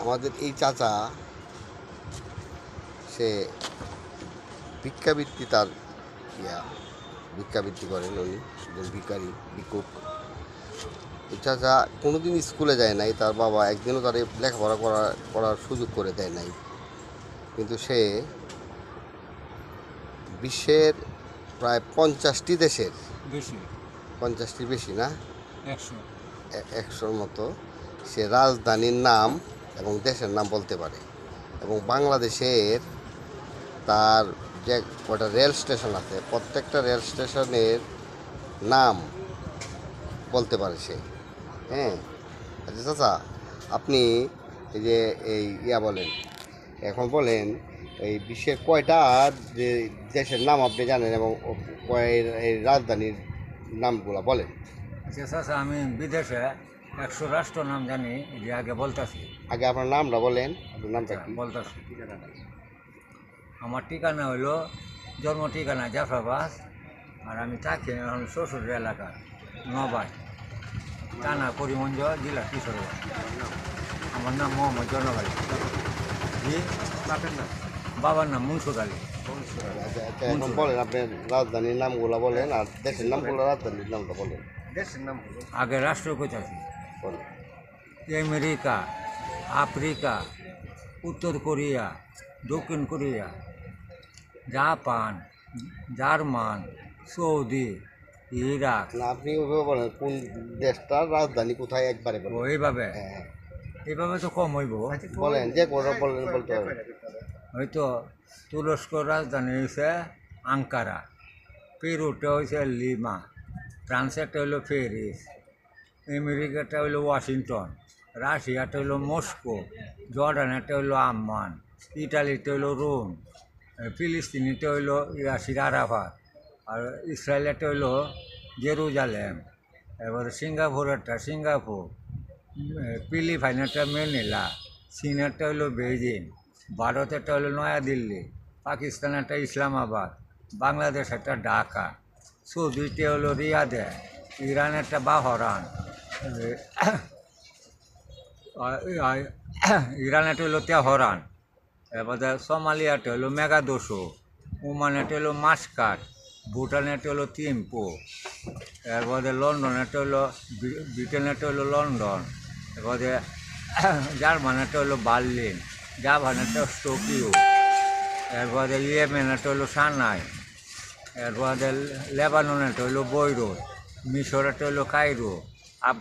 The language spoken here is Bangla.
আমাদের এই চাচা সে ভিক্ষাবৃত্তি তার ভিক্ষাবৃত্তি করেন উনি একজন ভিখারি ভিক্ষুক। এই চাচা কোনোদিন স্কুলে যায় নাই, তার বাবা একদিনও তার লেখাপড়া করার সুযোগ করে দেয় নাই, কিন্তু সে বিশ্বের প্রায় 50টি দেশের বেশি 50টির বেশি না 100 100-র মতো সে রাজধানীর নাম এবং দেশের নাম বলতে পারে। এবং বাংলাদেশের তার যে কটা রেল স্টেশন আছে প্রত্যেকটা রেল স্টেশনের নাম বলতে পারে সে। হ্যাঁ, আচ্ছা চাচা, আপনি এই যে বলেন, এখন বলেন এই বিশ্বের কয়টা যে দেশের নাম আপনি জানেন এবং এই রাজধানীর নামগুলো বলেন। আচ্ছা, আমি বিদেশে 100 রাষ্ট্র নাম জানি, যে আগে বলতেছি। আগে আপনার নামটা বলেন, আপনার নামটা কি? বলতেছি। আমার ঠিকানা হলো, জন্ম ঠিকানা জাফরাবাদ, আর আমি থাকি এখন শ্বশুর এলাকা নবাই, থানা করিমগঞ্জ, জেলা কিশোরগঞ্জ। আমার নাম মোহাম্মদ জনক আলী। জি, বাবার নাম মুনসুর আলী। আচ্ছা, এখন বলেন আপনার রাজধানীর নামগুলো বলেন, আর দেশের নামগুলো রাজধানীর নামটা বলেন। আগে রাষ্ট্র কোথাছি: বলেন। আমেরিকা, আফ্রিকা, উত্তর কোরিয়া, দক্ষিণ Korea, Japan, German, Saudi, Iraq. না, আপনি ওইভাবে বলেন কোন দেশটার রাজধানী কোথায়, একবারে বলেন। এইভাবে হ্যাঁ, এইভাবে তো কম হইব। বলেন, যে কোনো বলেন, বলতে হবে। হয়তো তুরস্ক রাজধানী হয়েছে আঙ্কারা, পেরুটা হয়েছে লিমা, ফ্রান্সেরটা হইল প্যারিস, আমেরিকাটা হইল ওয়াশিংটন, রাশিয়াটা হইল মস্কো, জর্ডানেরটা হইল আম্মান, ইটালিটা হইল রোম, ফিলিস্তিনিটা হইল ইয়াসির আরাফাত, আর ইসরায়েলেরটা হইল জেরুজালেম, এবার সিঙ্গাপুরেরটা সিঙ্গাপুর, ফিলিপাইনেরটা ম্যানিলা, চীনেরটা হইল বেইজিং, ভারতেরটা হইল নয়াদিল্লি, পাকিস্তানেরটা ইসলামাবাদ, বাংলাদেশেরটা ঢাকা, সৌদিটা হইল রিয়াদে, ইরানেরটা বাহরান, ইরানেরটা হইল তেহরান, এরপরে সোমালিয়াটা হইল মেগাদোসো, ওমানেরটা হইল মাস্কাট, ভুটানেরটা হইল থিম্পু, এরপরে লন্ডনেরটা হইল, ব্রিটেনেরটা হইল লন্ডন, এরপরে জার্মানেরটা হইল বার্লিন, জাপানেরটা টোকিও, এরপরে ইয়েমেনেরটা হইল সানাই, এরপরে লেবাননেরটা হইল বৈরুত, মিশরেরটা হইল কায়রো,